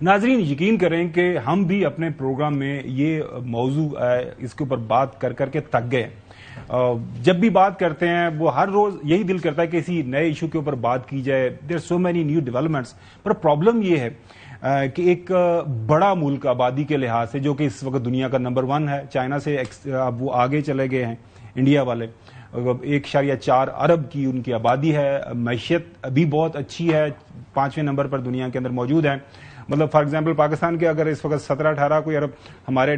ناظرین یقین کریں کہ ہم بھی اپنے پروگرام میں یہ موضوع اس کے اوپر بات کر کے تھک گئے. جب بھی بات کرتے ہیں وہ ہر روز یہی دل کرتا ہے کہ کسی نئے ایشو کے اوپر بات کی جائے. دیر سو مینی نیو ڈیولپمنٹس. پر پرابلم یہ ہے کہ ایک بڑا ملک آبادی کے لحاظ سے جو کہ اس وقت دنیا کا نمبر 1 ہے, چائنا سے اب وہ آگے چلے گئے ہیں انڈیا والے, 1.4 ارب کی ان کی آبادی ہے, معیشت ابھی بہت اچھی ہے, 5ویں نمبر پر دنیا کے اندر موجود ہے. مطلب فار ایگزامپل پاکستان کے اگر اس وقت 17-18 کوئی ارب ہمارے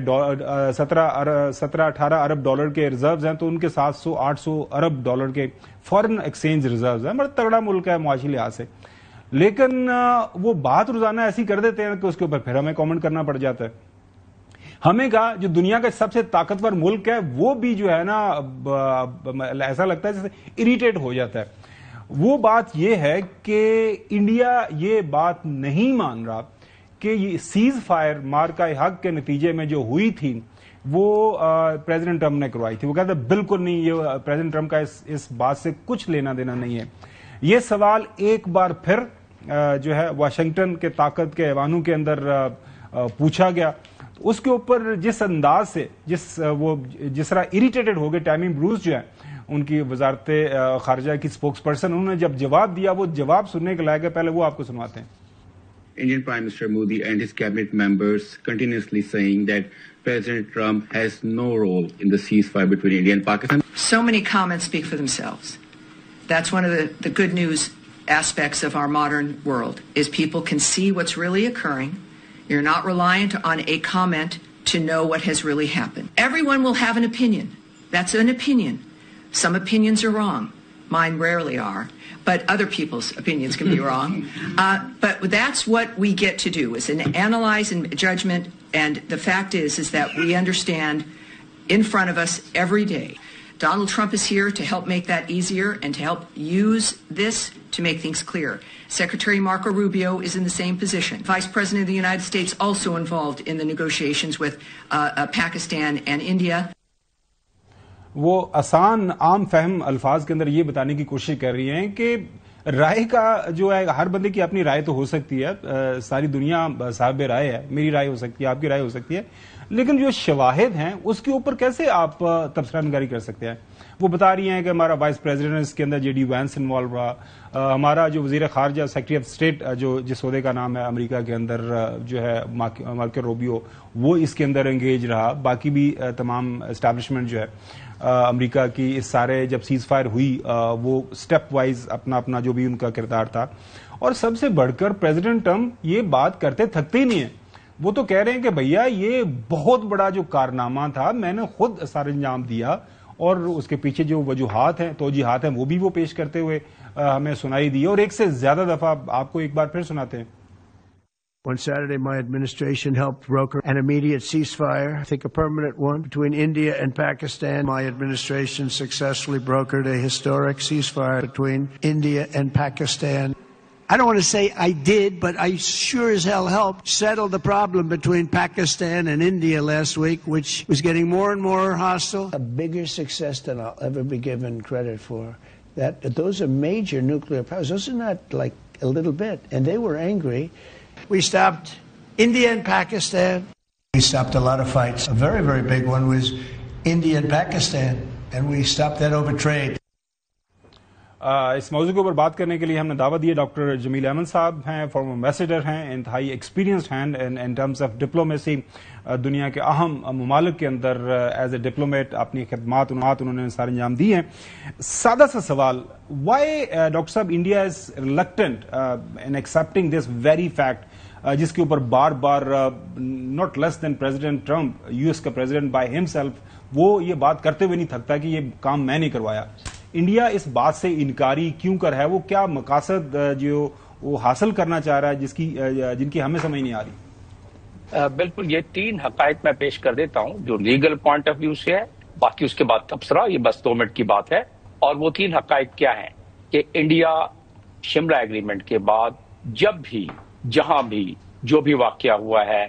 17-18 ارب ڈالر کے ریزروز ہیں تو ان کے 700-800 ارب ڈالر کے فارن ایکسچینج ریزروز ہیں. بڑا تگڑا ملک ہے معاشی لحاظ سے, لیکن وہ بات روزانہ ایسی کر دیتے ہیں کہ اس کے اوپر پھر ہمیں کامنٹ کرنا پڑ جاتا ہے. ہمیں کہا جو دنیا کا سب سے طاقتور ملک ہے وہ بھی جو ہے نا ایسا لگتا ہے جیسے اریٹیٹ ہو جاتا ہے. وہ بات یہ ہے کہ انڈیا یہ بات نہیں مان رہا کہ یہ سیز فائر مارکہ حق کے نتیجے میں جو ہوئی تھی وہ پریزیڈنٹ ٹرمپ نے کروائی تھی. وہ کہتے ہیں بالکل نہیں, یہ پریزیڈنٹ ٹرمپ کا اس بات سے کچھ لینا دینا نہیں ہے. یہ سوال ایک بار پھر جو ہے واشنگٹن کے طاقت کے ایوانوں کے اندر پوچھا گیا. اس کے اوپر جس انداز سے جس طرح اریٹیٹڈ ہو گئے ٹیمی بروز جو ہے ان کی وزارت خارجہ کی اسپوکس پرسن, انہوں نے جب جواب دیا وہ جواب سننے کے لائق ہے. پہلے وہ آپ کو سنواتے ہیں. Indian Prime Minister Modi and his cabinet members continuously saying that President Trump has no role in the ceasefire between India and Pakistan. So many comments speak for themselves. That's one of the good news aspects of our modern world, is people can see what's really occurring. You're not reliant on a comment to know what has really happened. Everyone will have an opinion. That's an opinion. Some opinions are wrong. Mine rarely are. But other people's opinions can be wrong. But that's what we get to do, is an analyze and judgment. And the fact is that we understand in front of us every day. Donald Trump is here to help make that easier and to help use this to make things clear. Secretary Marco Rubio is in the same position. Vice President of the United States also involved in the negotiations with Pakistan and India. وہ آسان عام فہم الفاظ کے اندر یہ بتانے کی کوشش کر رہی ہیں کہ رائے کا جو ہے ہر بندے کی اپنی رائے تو ہو سکتی ہے, ساری دنیا صاحب رائے ہے, میری رائے ہو سکتی ہے, آپ کی رائے ہو سکتی ہے, لیکن جو شواہد ہیں اس کے اوپر کیسے آپ تبصرہ نگاری کر سکتے ہیں. وہ بتا رہی ہیں کہ ہمارا وائس پریزیڈنٹ اس کے اندر جے ڈی وینس انوالو رہا, ہمارا جو وزیر خارجہ سیکرٹری آف اسٹیٹ جو جس عہدے کا نام ہے امریکہ کے اندر جو ہے مارکو روبیو, وہ اس کے اندر انگیج رہا, باقی بھی تمام اسٹیبلشمنٹ جو ہے امریکہ کی اس سارے جب سیز فائر ہوئی وہ سٹیپ وائز اپنا اپنا جو بھی ان کا کردار تھا. اور سب سے بڑھ کر پریزیڈنٹ ٹرمپ یہ بات کرتے تھکتے ہی نہیں ہیں. وہ تو کہہ رہے ہیں کہ بھیا یہ بہت بڑا جو کارنامہ تھا میں نے خود سر انجام دیا, اور اس کے پیچھے جو وجوہات ہیں توجیحات ہیں وہ بھی وہ پیش کرتے ہوئے ہمیں سنائی دی, اور ایک سے زیادہ دفعہ آپ کو ایک بار پھر سناتے ہیں. On Saturday, my administration helped broker an immediate ceasefire, I think a permanent one, between India and Pakistan. My administration successfully brokered a historic ceasefire between India and Pakistan. I don't want to say I did, but I sure as hell helped settle the problem between Pakistan and India last week, which was getting more and more hostile. A bigger success than I'll ever be given credit for. Those are major nuclear powers. Those are not like a little bit. And they were angry. We stopped India and Pakistan. We stopped a lot of fights. A very, very big one was India and Pakistan. And we stopped that over trade. اس موضوع کے اوپر بات کرنے کے لیے ہم نے دعوت دی. ڈاکٹر جمیل احمد صاحب ہیں, فارمر ایمبیسیڈر ہیں, انتہائی experienced hand in terms of diplomacy. دنیا کے اہم ممالک کے اندر ایز اے ڈپلومیٹ اپنی خدمات انہوں نے سر انجام دی ہیں. سادہ سا سوال, وائی ڈاکٹر صاحب India is reluctant in accepting this very fact جس کے اوپر بار بار not less than President Trump, U S کا پریزیڈنٹ بائی ہم سیلف, وہ یہ بات کرتے ہوئے نہیں تھکتا کہ یہ کام میں نہیں کروایا. انڈیا اس بات سے انکاری کیوں کر ہے؟ وہ کیا مقاصد جو وہ حاصل کرنا چاہ رہا ہے جن کی ہمیں سمجھ نہیں آ رہی؟ بالکل, یہ 3 حقائق میں پیش کر دیتا ہوں جو لیگل پوائنٹ آف ویو سے ہے, باقی اس کے بعد تبصرہ, یہ بس 2 منٹ کی بات ہے. اور وہ 3 حقائق کیا ہیں کہ انڈیا شملہ ایگریمنٹ کے بعد جب بھی جہاں بھی جو بھی واقعہ ہوا ہے,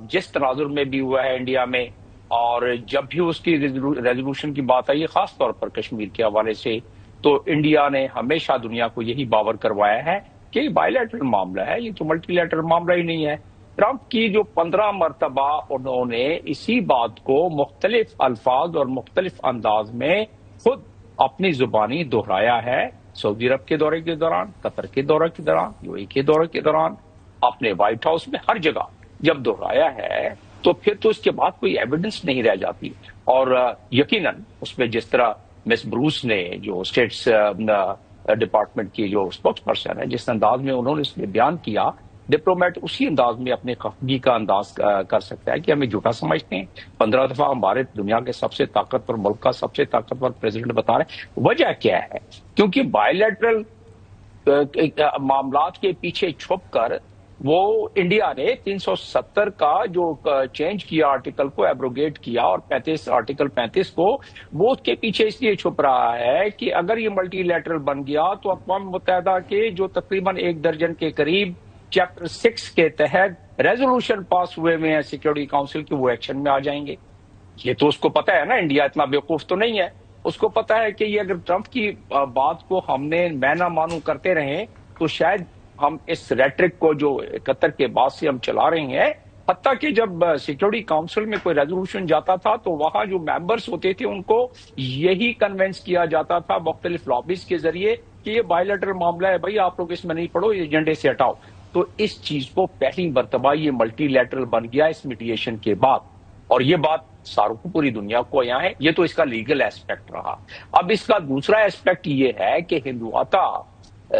جس تناظر میں بھی ہوا ہے انڈیا میں, اور جب بھی اس کی ریزولوشن کی بات آئی ہے خاص طور پر کشمیر کے حوالے سے, تو انڈیا نے ہمیشہ دنیا کو یہی باور کروایا ہے کہ یہ بائیلیٹرل معاملہ ہے، یہ تو ملٹی لیٹرل معاملہ ہی نہیں ہے۔ ٹرمپ کی جو 15 مرتبہ انہوں نے اسی بات کو مختلف الفاظ اور مختلف انداز میں خود اپنی زبانی دہرایا ہے، سعودی عرب کے دورے کے دوران، قطر کے دورے کے دوران، یو اے کے دورے کے دوران، اپنے وائٹ ہاؤس میں، ہر جگہ جب دہرایا ہے تو پھر تو اس کے بعد کوئی ایویڈنس نہیں رہ جاتی۔ اور یقیناً اس میں جس طرح مس بروس نے، جو اسٹیٹس ڈپارٹمنٹ کی جو اسپوکس پرسن ہے، جس انداز میں انہوں نے اس میں بیان کیا، ڈپلومیٹ اسی انداز میں اپنے خفگی کا انداز کر سکتا ہے کہ ہمیں جھوٹا سمجھتے ہیں۔ 15 دفعہ ہمارے دنیا کے سب سے طاقتور ملک کا سب سے طاقتور پریزیڈنٹ بتا رہے ہیں۔ وجہ کیا ہے؟ کیونکہ بائیلیٹرل معاملات کے پیچھے چھپ کر وہ انڈیا نے 370 کا جو چینج کیا آرٹیکل کو، ایبروگیٹ کیا، اور آرٹیکل 35 کو، وہ اس کے پیچھے اس لیے چھپ رہا ہے کہ اگر یہ ملٹی لیٹرل بن گیا تو اقوام متحدہ کے جو تقریباً 1 درجن کے قریب چیپٹر 6 کے تحت ریزولوشن پاس ہوئے ہیں سیکورٹی کاؤنسل کے، وہ ایکشن میں آ جائیں گے۔ یہ تو اس کو پتا ہے نا، انڈیا اتنا بیوقوف تو نہیں ہے، اس کو پتا ہے کہ یہ اگر ٹرمپ کی بات کو ہم نے میں نہ مانو کرتے رہیں تو شاید ہم اس ریٹرک کو جو قطر کے بعد سے ہم چلا رہے ہیں، حتیٰ کہ جب سیکورٹی کاؤنسل میں کوئی ریزولوشن جاتا تھا تو وہاں جو ممبرس ہوتے تھے ان کو یہی کنونس کیا جاتا تھا مختلف لابیز کے ذریعے کہ یہ بائیلیٹرل معاملہ ہے، بھائی آپ لوگ اس میں نہیں پڑھو، یہ ایجنڈے سے ہٹاؤ۔ تو اس چیز کو پہلی مرتبہ یہ ملٹی لیٹرل بن گیا اس میڈیشن کے بعد، اور یہ بات ساروں کو، پوری دنیا کو یہاں ہے۔ یہ تو اس کا لیگل ایسپیکٹ رہا۔ اب اس کا دوسرا ایسپیکٹ یہ ہے کہ ہندوتا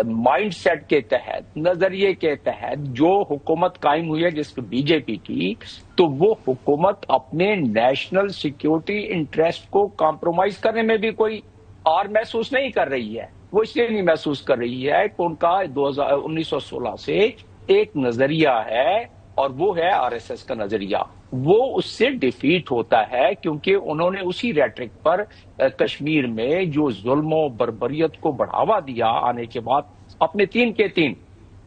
مائنڈ سیٹ کے تحت، نظریے کے تحت جو حکومت قائم ہوئی ہے جس کو بی جے پی کی، تو وہ حکومت اپنے نیشنل سیکیورٹی انٹرسٹ کو کمپرومائز کرنے میں بھی کوئی اور محسوس نہیں کر رہی ہے۔ وہ اس لیے نہیں محسوس کر رہی ہے کہ ان کا 1916 سے ایک نظریہ ہے، اور وہ ہے آر ایس ایس کا نظریہ۔ وہ اس سے ڈیفیٹ ہوتا ہے کیونکہ انہوں نے اسی ریٹرک پر کشمیر میں جو ظلم و بربریت کو بڑھاوا دیا آنے کے بعد، اپنے 3 کے 3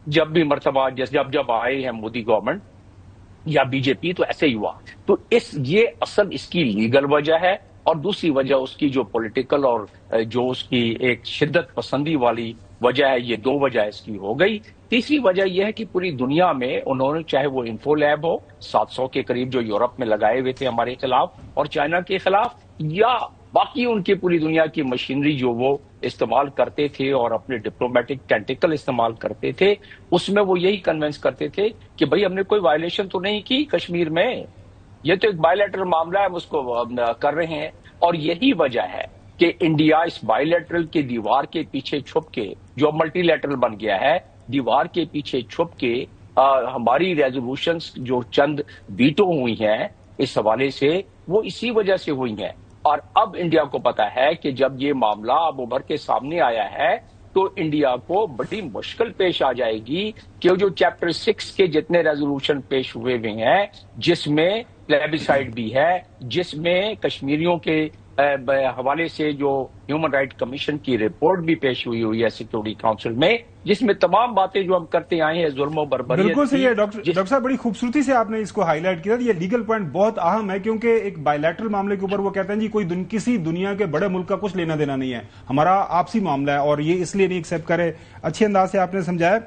جب بھی مرتبہ جب آئے ہیں مودی گورنمنٹ یا بی جے پی، تو ایسے ہی ہوا۔ تو یہ اصل اس کی لیگل وجہ ہے، اور دوسری وجہ اس کی جو پولیٹیکل اور جو اس کی ایک شدت پسندی والی وجہ ہے، یہ 2 وجہ اس کی ہو گئی۔ تیسری وجہ یہ ہے کہ پوری دنیا میں انہوں نے، چاہے وہ انفو لیب ہو 700 کے قریب جو یورپ میں لگائے ہوئے تھے ہمارے خلاف اور چائنا کے خلاف، یا باقی ان کی پوری دنیا کی مشینری جو وہ استعمال کرتے تھے اور اپنے ڈپلومیٹک ٹینٹیکل استعمال کرتے تھے، اس میں وہ یہی کنونس کرتے تھے کہ بھئی ہم نے کوئی وائلیشن تو نہیں کی کشمیر میں، یہ تو ایک بائیلیٹرل معاملہ ہے، ہم اس کو کر رہے ہیں۔ اور یہی وجہ ہے کہ انڈیا اس بائیلیٹرل کی دیوار کے پیچھے چھپ کے، جو ملٹی لیٹرل بن گیا ہے، دیوار کے پیچھے چھپ کے ہماری ریزولوشنز جو چند ویٹو ہوئی ہیں اس حوالے سے، وہ اسی وجہ سے ہوئی ہیں۔ اور اب انڈیا کو پتا ہے کہ جب یہ معاملہ اب ابھر کے سامنے آیا ہے تو انڈیا کو بڑی مشکل پیش آ جائے گی کہ جو چیپٹر 6 کے جتنے ریزولوشن پیش ہوئے ہیں، جس میں پلیبیسائڈ بھی ہے، جس میں کشمیریوں کے حوالے سے جو ہیومن رائٹ کمیشن کی رپورٹ بھی پیش ہوئی ہے سیکورٹی کاؤنسل میں، جس میں تمام باتیں جو ہم کرتے آئے ہیں ظلم و بربریت۔ بالکل صحیح ہے ڈاکٹر صاحب، بڑی خوبصورتی سے آپ نے اس کو ہائی لائٹ کیا۔ یہ لیگل پوائنٹ بہت اہم ہے کیونکہ ایک بائی لیٹرل معاملے کے اوپر وہ کہتے ہیں جی کسی دنیا کے بڑے ملک کا کچھ لینا دینا نہیں ہے، ہمارا آپسی معاملہ ہے، اور یہ اس لیے نہیں ایکسیپٹ کرے۔ اچھے انداز سے آپ نے سمجھایا۔